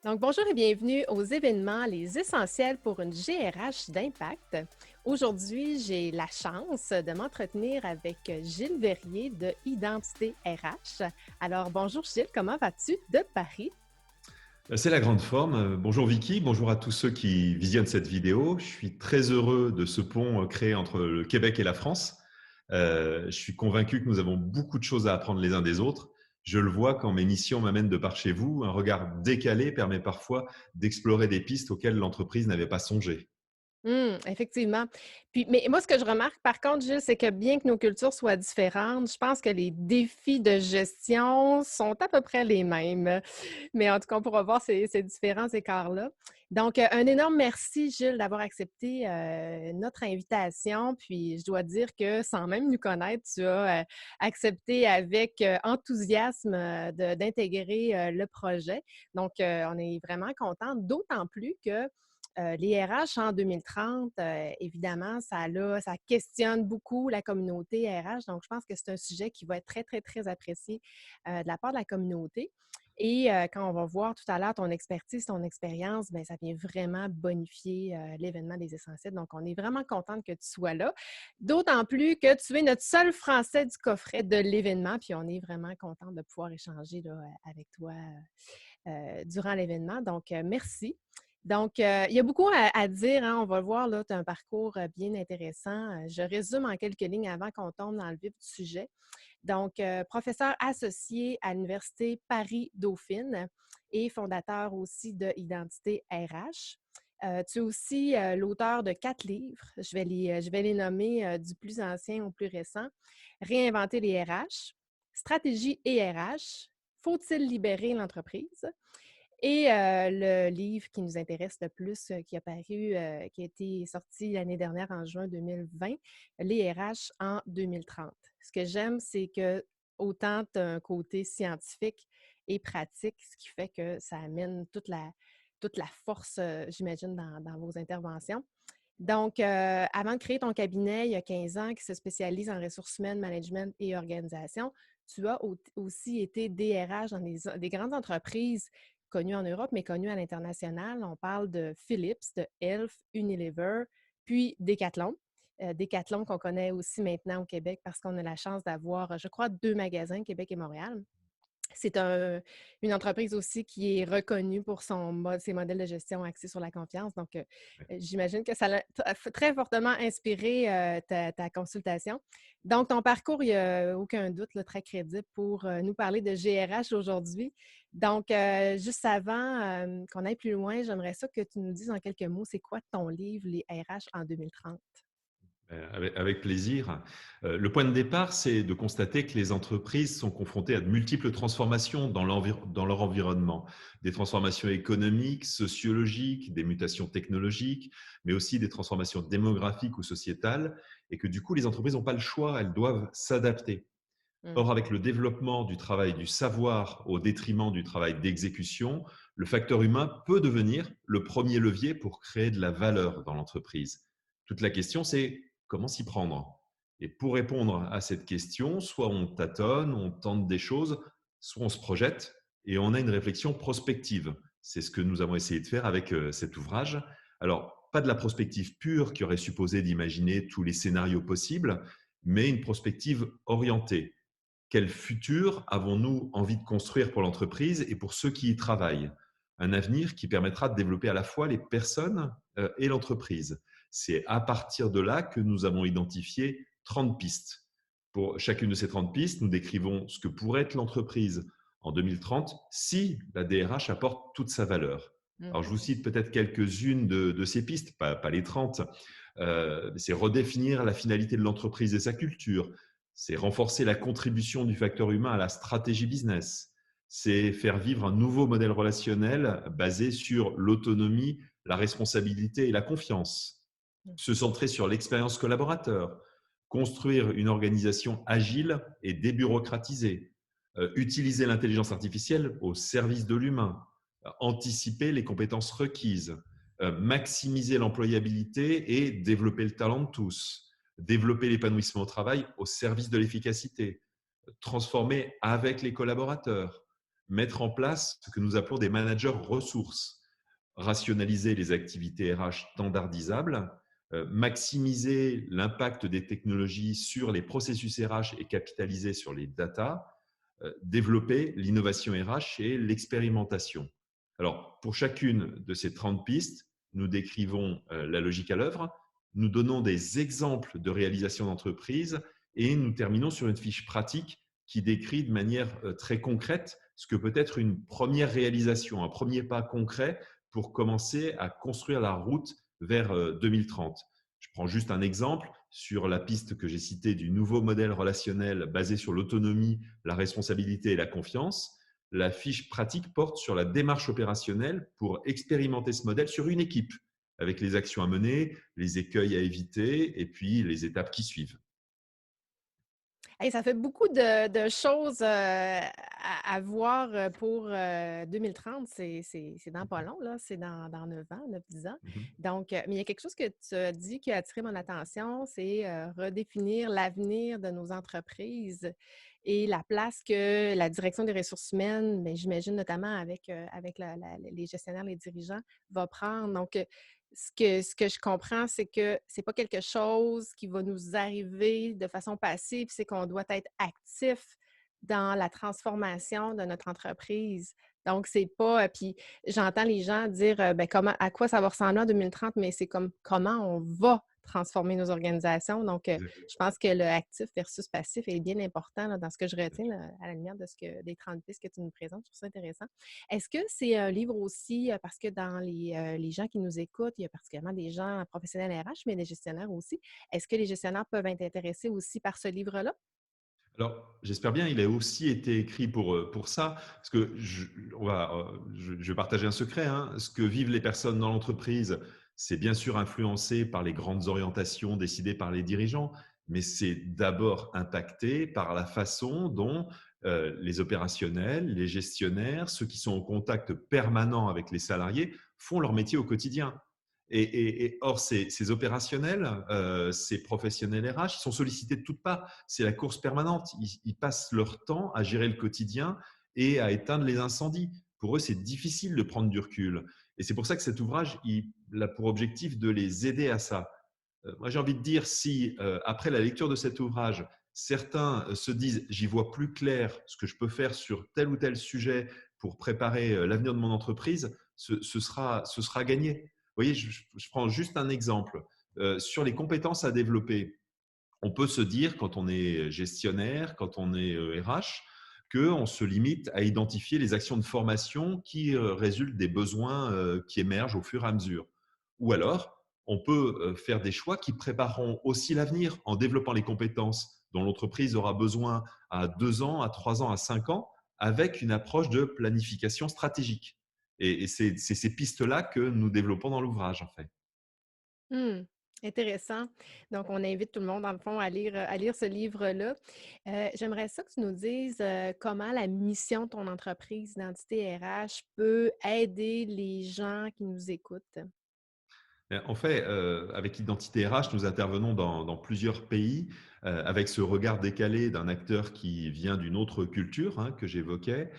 Donc, bonjour et bienvenue aux événements Les Essentiels pour une GRH d'impact. Aujourd'hui, j'ai la chance de m'entretenir avec Gilles Verrier de Identité RH. Alors, bonjour Gilles, comment vas-tu de Paris? C'est la grande forme. Bonjour Vicky, bonjour à tous ceux qui visionnent cette vidéo. Je suis très heureux de ce pont créé entre le Québec et la France. Je suis convaincu que nous avons beaucoup de choses à apprendre les uns des autres. Je le vois quand mes missions m'amènent de par chez vous. Un regard décalé permet parfois d'explorer des pistes auxquelles l'entreprise n'avait pas songé. Effectivement. Puis, mais moi, ce que je remarque, par contre, Gilles, c'est que bien que nos cultures soient différentes, je pense que les défis de gestion sont à peu près les mêmes. Mais en tout cas, on pourra voir ces différents écarts-là. Donc, un énorme merci, Gilles, d'avoir accepté notre invitation. Puis, je dois dire que sans même nous connaître, tu as accepté avec enthousiasme d'intégrer le projet. Donc, on est vraiment contents, d'autant plus que les RH en 2030, évidemment, ça questionne beaucoup la communauté RH. Donc, je pense que c'est un sujet qui va être très, très, très apprécié de la part de la communauté. Et quand on va voir tout à l'heure ton expertise, ton expérience, bien, ça vient vraiment bonifier l'événement des Essentiels. Donc, on est vraiment contente que tu sois là. D'autant plus que tu es notre seul Français du coffret de l'événement. Puis, on est vraiment contente de pouvoir échanger là, avec toi durant l'événement. Donc, merci. Donc, il y a beaucoup à dire, hein, on va le voir, là, tu as un parcours bien intéressant. Je résume en quelques lignes avant qu'on tombe dans le vif du sujet. Donc, professeur associé à l'Université Paris-Dauphine et fondateur aussi de Identité RH. Tu es aussi l'auteur de 4 livres. Je vais les nommer du plus ancien au plus récent. Réinventer les RH, Stratégie et RH, Faut-il libérer l'entreprise? Et le livre qui nous intéresse le plus, qui a paru, qui a été sorti l'année dernière en juin 2020, Les RH en 2030. Ce que j'aime, c'est que autant tu as un côté scientifique et pratique, ce qui fait que ça amène toute la force, j'imagine, dans vos interventions. Donc, avant de créer ton cabinet il y a 15 ans qui se spécialise en ressources humaines, management et organisation, tu as aussi été DRH dans des grandes entreprises connues en Europe, mais connues à l'international. On parle de Philips, de Elf, Unilever, puis Decathlon. Decathlon qu'on connaît aussi maintenant au Québec parce qu'on a la chance d'avoir, je crois, 2 magasins, Québec et Montréal. C'est une entreprise aussi qui est reconnue pour ses modèles de gestion axés sur la confiance. Donc, j'imagine que ça l'a très fortement inspiré ta consultation. Donc, ton parcours, il n'y a aucun doute, là, très crédible pour nous parler de GRH aujourd'hui. Donc, juste avant qu'on aille plus loin, j'aimerais ça que tu nous dises en quelques mots, c'est quoi ton livre, Les RH en 2030? Avec plaisir. Le point de départ, c'est de constater que les entreprises sont confrontées à de multiples transformations dans leur environnement. Des transformations économiques, sociologiques, des mutations technologiques, mais aussi des transformations démographiques ou sociétales, et que du coup, les entreprises n'ont pas le choix, elles doivent s'adapter. Hmm. Or, avec le développement du travail du savoir au détriment du travail d'exécution, le facteur humain peut devenir le premier levier pour créer de la valeur dans l'entreprise. Toute la question, c'est comment s'y prendre. Et pour répondre à cette question, soit on tâtonne, on tente des choses, soit on se projette et on a une réflexion prospective. C'est ce que nous avons essayé de faire avec cet ouvrage. Alors, pas de la prospective pure qui aurait supposé d'imaginer tous les scénarios possibles, mais une prospective orientée. Quel futur avons-nous envie de construire pour l'entreprise et pour ceux qui y travaillent? Un avenir qui permettra de développer à la fois les personnes et l'entreprise. C'est à partir de là que nous avons identifié 30 pistes. Pour chacune de ces 30 pistes, nous décrivons ce que pourrait être l'entreprise en 2030 si la DRH apporte toute sa valeur. Alors, je vous Mhm. cite peut-être quelques-unes de ces pistes, pas les 30. C'est redéfinir la finalité de l'entreprise et sa culture, c'est renforcer la contribution du facteur humain à la stratégie business, c'est faire vivre un nouveau modèle relationnel basé sur l'autonomie, la responsabilité et la confiance, se centrer sur l'expérience collaborateur, construire une organisation agile et débureaucratisée, utiliser l'intelligence artificielle au service de l'humain, anticiper les compétences requises, maximiser l'employabilité et développer le talent de tous, développer l'épanouissement au travail au service de l'efficacité, transformer avec les collaborateurs, mettre en place ce que nous appelons des managers ressources, rationaliser les activités RH standardisables, maximiser l'impact des technologies sur les processus RH et capitaliser sur les data, développer l'innovation RH et l'expérimentation. Alors, pour chacune de ces 30 pistes, nous décrivons la logique à l'œuvre, nous donnons des exemples de réalisation d'entreprise et nous terminons sur une fiche pratique qui décrit de manière très concrète ce que peut être une première réalisation, un premier pas concret pour commencer à construire la route vers 2030. Je prends juste un exemple sur la piste que j'ai citée du nouveau modèle relationnel basé sur l'autonomie, la responsabilité et la confiance. La fiche pratique porte sur la démarche opérationnelle pour expérimenter ce modèle sur une équipe, avec les actions à mener, les écueils à éviter et puis les étapes qui suivent. Hey, ça fait beaucoup de choses, à voir, pour, 2030. C'est dans pas long, là, c'est dans 9 ans, 9-10 ans. Mhm. Donc, mais il y a quelque chose que tu as dit qui a attiré mon attention, c'est, redéfinir l'avenir de nos entreprises et la place que la direction des ressources humaines, mais j'imagine notamment avec les gestionnaires, les dirigeants, va prendre. Donc, ce que je comprends, c'est que c'est pas quelque chose qui va nous arriver de façon passive, c'est qu'on doit être actif dans la transformation de notre entreprise. Donc, c'est pas, puis j'entends les gens dire, ben, comment à quoi ça va ressembler en 2030, mais c'est comme comment on va transformer nos organisations. Donc, Exactement. je pense que le actif versus passif est bien important là, dans ce que je retiens là, à la lumière de ce que des 30 pistes que tu nous présentes. Je trouve ça intéressant. Est-ce que c'est un livre aussi, parce que dans les gens qui nous écoutent, il y a particulièrement des gens professionnels RH, mais des gestionnaires aussi. Est-ce que les gestionnaires peuvent être intéressés aussi par ce livre-là? Alors, j'espère bien, il a aussi été écrit pour ça, parce que je vais partager un secret, hein. Ce que vivent les personnes dans l'entreprise, c'est bien sûr influencé par les grandes orientations décidées par les dirigeants, mais c'est d'abord impacté par la façon dont les opérationnels, les gestionnaires, ceux qui sont en contact permanent avec les salariés, font leur métier au quotidien. Et or, ces opérationnels, ces professionnels RH, ils sont sollicités de toutes parts. C'est la course permanente. Ils passent leur temps à gérer le quotidien et à éteindre les incendies. Pour eux, c'est difficile de prendre du recul. Et c'est pour ça que cet ouvrage, il a pour objectif de les aider à ça. Moi, j'ai envie de dire, si après la lecture de cet ouvrage, certains se disent, j'y vois plus clair ce que je peux faire sur tel ou tel sujet pour préparer l'avenir de mon entreprise, ce sera gagné. Vous voyez, je prends juste un exemple. Sur les compétences à développer, on peut se dire, quand on est gestionnaire, quand on est RH, qu'on se limite à identifier les actions de formation qui résultent des besoins qui émergent au fur et à mesure. Ou alors, on peut faire des choix qui prépareront aussi l'avenir en développant les compétences dont l'entreprise aura besoin à 2 ans, à 3 ans, à 5 ans, avec une approche de planification stratégique. Et c'est ces pistes-là que nous développons dans l'ouvrage, en fait. Mmh. Intéressant. Donc, on invite tout le monde, dans le fond, à lire ce livre-là. J'aimerais ça que tu nous dises, comment la mission de ton entreprise Identité RH peut aider les gens qui nous écoutent? En fait, avec Identité RH, nous intervenons dans plusieurs pays avec ce regard décalé d'un acteur qui vient d'une autre culture, hein, que j'évoquais.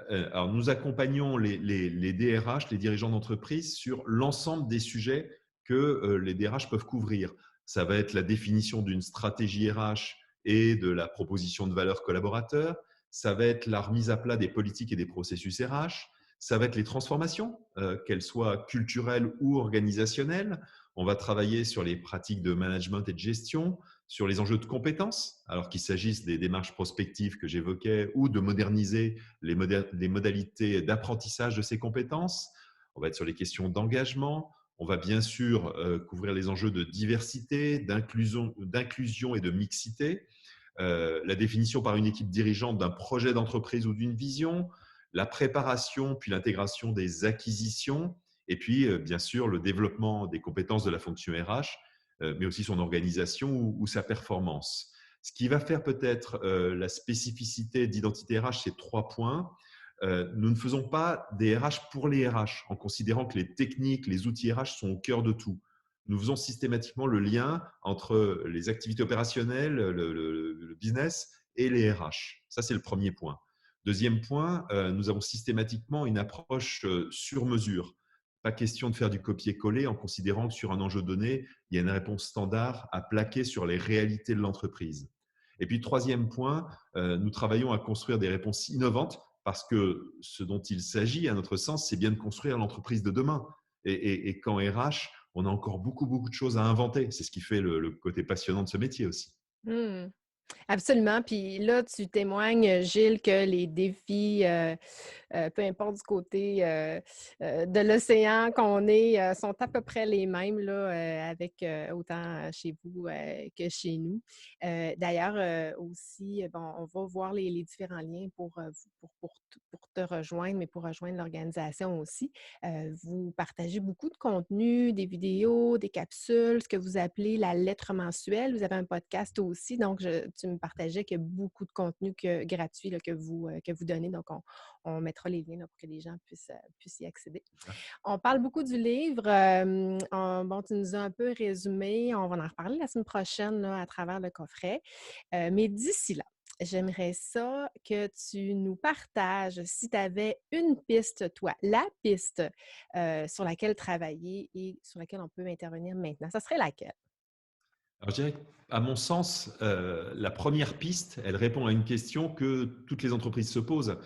Alors, nous accompagnons les DRH, les dirigeants d'entreprise, sur l'ensemble des sujets que les DRH peuvent couvrir. Ça va être la définition d'une stratégie RH et de la proposition de valeur collaborateur. Ça va être la remise à plat des politiques et des processus RH. Ça va être les transformations, qu'elles soient culturelles ou organisationnelles. On va travailler sur les pratiques de management et de gestion, sur les enjeux de compétences, alors qu'il s'agisse des démarches prospectives que j'évoquais ou de moderniser les modalités d'apprentissage de ces compétences. On va être sur les questions d'engagement. On va bien sûr couvrir les enjeux de diversité, d'inclusion et de mixité, la définition par une équipe dirigeante d'un projet d'entreprise ou d'une vision, la préparation puis l'intégration des acquisitions, et puis bien sûr le développement des compétences de la fonction RH, mais aussi son organisation ou sa performance. Ce qui va faire peut-être la spécificité d'identité RH, c'est 3 points. Nous ne faisons pas des RH pour les RH, en considérant que les techniques, les outils RH sont au cœur de tout. Nous faisons systématiquement le lien entre les activités opérationnelles, le business et les RH. Ça, c'est le premier point. Deuxième point, nous avons systématiquement une approche sur mesure. Pas question de faire du copier-coller en considérant que sur un enjeu donné, il y a une réponse standard à plaquer sur les réalités de l'entreprise. Et puis, troisième point, nous travaillons à construire des réponses innovantes parce que ce dont il s'agit, à notre sens, c'est bien de construire l'entreprise de demain. Et qu'en RH, on a encore beaucoup de choses à inventer. C'est ce qui fait le côté passionnant de ce métier aussi. Mmh. Absolument. Puis là, tu témoignes, Gilles, que les défis, peu importe du côté de l'océan qu'on est, sont à peu près les mêmes là, avec autant chez vous que chez nous. D'ailleurs, aussi, bon, on va voir les différents liens pour te rejoindre, mais pour rejoindre l'organisation aussi. Vous partagez beaucoup de contenu, des vidéos, des capsules, ce que vous appelez la lettre mensuelle. Vous avez un podcast aussi, donc tu me partageais qu'il y a beaucoup de contenu gratuit là, que vous donnez. Donc, on mettra les liens là, pour que les gens puissent y accéder. On parle beaucoup du livre. Bon, tu nous as un peu résumé. On va en reparler la semaine prochaine là, à travers le coffret. Mais d'ici là, j'aimerais ça que tu nous partages si tu avais une piste, toi, la piste sur laquelle travailler et sur laquelle on peut intervenir maintenant. Ça serait laquelle? Alors, je dirais qu'à mon sens, la première piste, elle répond à une question que toutes les entreprises se posent.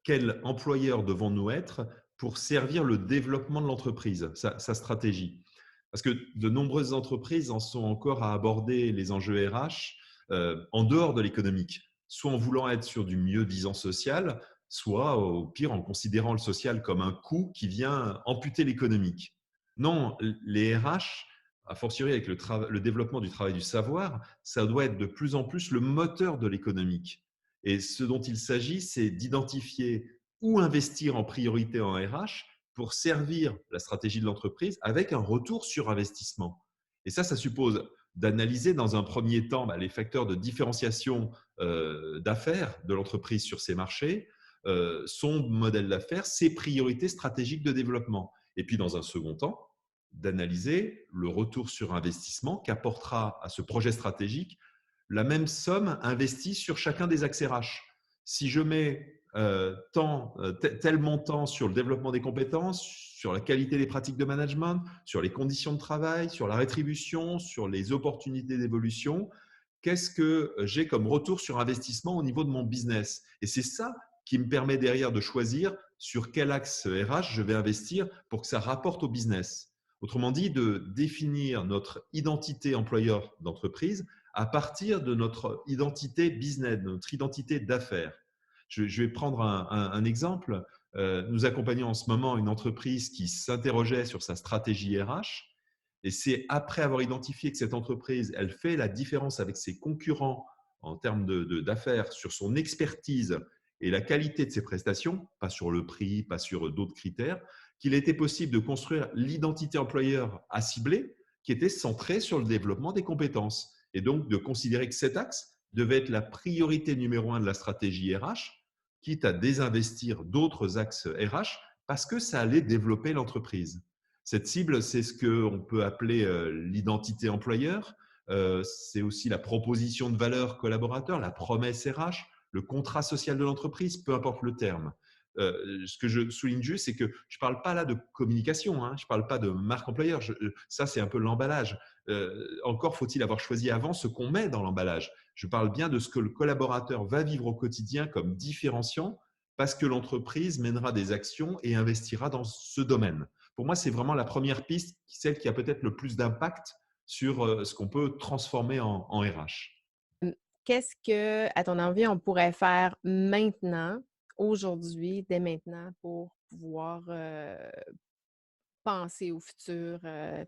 Quel employeur devons-nous être pour servir le développement de l'entreprise, sa stratégie? Parce que de nombreuses entreprises en sont encore à aborder les enjeux RH en dehors de l'économique, soit en voulant être sur du mieux-disant social, soit au pire en considérant le social comme un coût qui vient amputer l'économique. Non, les RH, a fortiori avec le développement du travail du savoir, ça doit être de plus en plus le moteur de l'économique. Et ce dont il s'agit, c'est d'identifier où investir en priorité en RH pour servir la stratégie de l'entreprise avec un retour sur investissement. Et ça suppose d'analyser dans un premier temps les facteurs de différenciation d'affaires de l'entreprise sur ses marchés, son modèle d'affaires, ses priorités stratégiques de développement. Et puis, dans un second temps, d'analyser le retour sur investissement qu'apportera à ce projet stratégique la même somme investie sur chacun des axes RH. Si je mets tel montant sur le développement des compétences, sur la qualité des pratiques de management, sur les conditions de travail, sur la rétribution, sur les opportunités d'évolution, qu'est-ce que j'ai comme retour sur investissement au niveau de mon business? Et c'est ça qui me permet derrière de choisir sur quel axe RH je vais investir pour que ça rapporte au business. Autrement dit, de définir notre identité employeur d'entreprise à partir de notre identité business, de notre identité d'affaires. Je vais prendre un exemple. Nous accompagnons en ce moment une entreprise qui s'interrogeait sur sa stratégie RH. Et c'est après avoir identifié que cette entreprise, elle fait la différence avec ses concurrents en termes d'affaires sur son expertise et la qualité de ses prestations, pas sur le prix, pas sur d'autres critères, qu'il était possible de construire l'identité employeur à cibler qui était centrée sur le développement des compétences. Et donc de considérer que cet axe devait être la priorité numéro un de la stratégie RH, quitte à désinvestir d'autres axes RH parce que ça allait développer l'entreprise. Cette cible, c'est ce qu'on peut appeler l'identité employeur. C'est aussi la proposition de valeur collaborateur, la promesse RH, le contrat social de l'entreprise, peu importe le terme. Ce que je souligne juste, c'est que je ne parle pas là de communication, hein, je ne parle pas de marque employeur. Ça, c'est un peu l'emballage. Encore faut-il avoir choisi avant ce qu'on met dans l'emballage. Je parle bien de ce que le collaborateur va vivre au quotidien comme différenciant parce que l'entreprise mènera des actions et investira dans ce domaine. Pour moi, c'est vraiment la première piste, celle qui a peut-être le plus d'impact sur ce qu'on peut transformer en RH. Mmh. Qu'est-ce que, à ton avis, on pourrait faire maintenant, aujourd'hui, dès maintenant, pour pouvoir penser au futur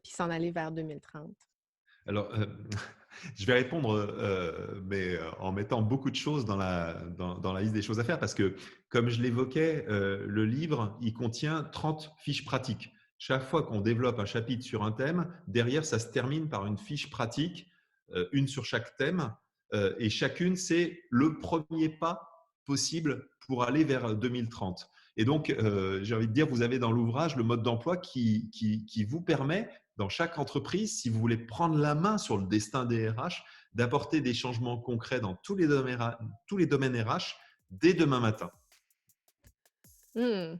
puis s'en aller vers 2030? Alors, je vais répondre, mais en mettant beaucoup de choses dans la liste des choses à faire parce que, comme je l'évoquais, le livre, il contient 30 fiches pratiques. Chaque fois qu'on développe un chapitre sur un thème, derrière, ça se termine par une fiche pratique, une sur chaque thème, et chacune, c'est le premier pas possible pour aller vers 2030. Et donc, j'ai envie de dire, vous avez dans l'ouvrage le mode d'emploi qui vous permet dans chaque entreprise, si vous voulez prendre la main sur le destin des RH, d'apporter des changements concrets dans tous les domaines RH, dès demain matin. Mmh.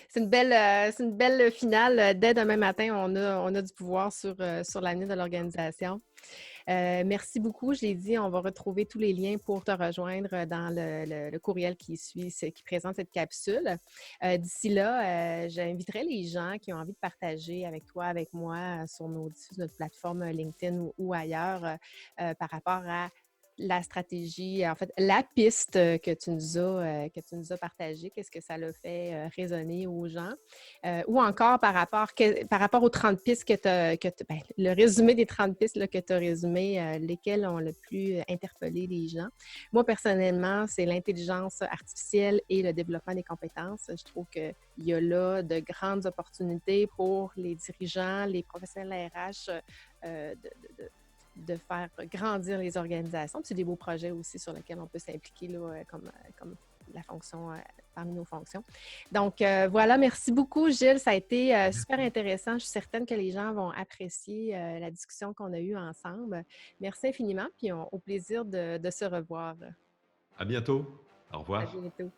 C'est une belle finale. Dès demain matin, on a du pouvoir sur l'avenir de l'organisation. Merci beaucoup. Je l'ai dit, on va retrouver tous les liens pour te rejoindre dans le courriel qui suit, qui présente cette capsule. D'ici là, j'inviterai les gens qui ont envie de partager avec toi, avec moi, sur notre plateforme LinkedIn ou ailleurs, par rapport à la stratégie, en fait, la piste que tu nous as partagée, qu'est-ce que ça l'a fait résonner aux gens, ou encore par rapport aux 30 pistes ben, le résumé des 30 pistes là, que tu as résumé, lesquelles ont le plus interpellé les gens. Moi, personnellement, c'est l'intelligence artificielle et le développement des compétences. Je trouve qu'il y a là de grandes opportunités pour les dirigeants, les professionnels RH de faire grandir les organisations. Puis c'est des beaux projets aussi sur lesquels on peut s'impliquer là, comme la fonction parmi nos fonctions. Donc voilà, merci beaucoup Gilles, ça a été super intéressant. Je suis certaine que les gens vont apprécier la discussion qu'on a eue ensemble. Merci infiniment, puis au plaisir de se revoir. À bientôt. Au À revoir. bientôt.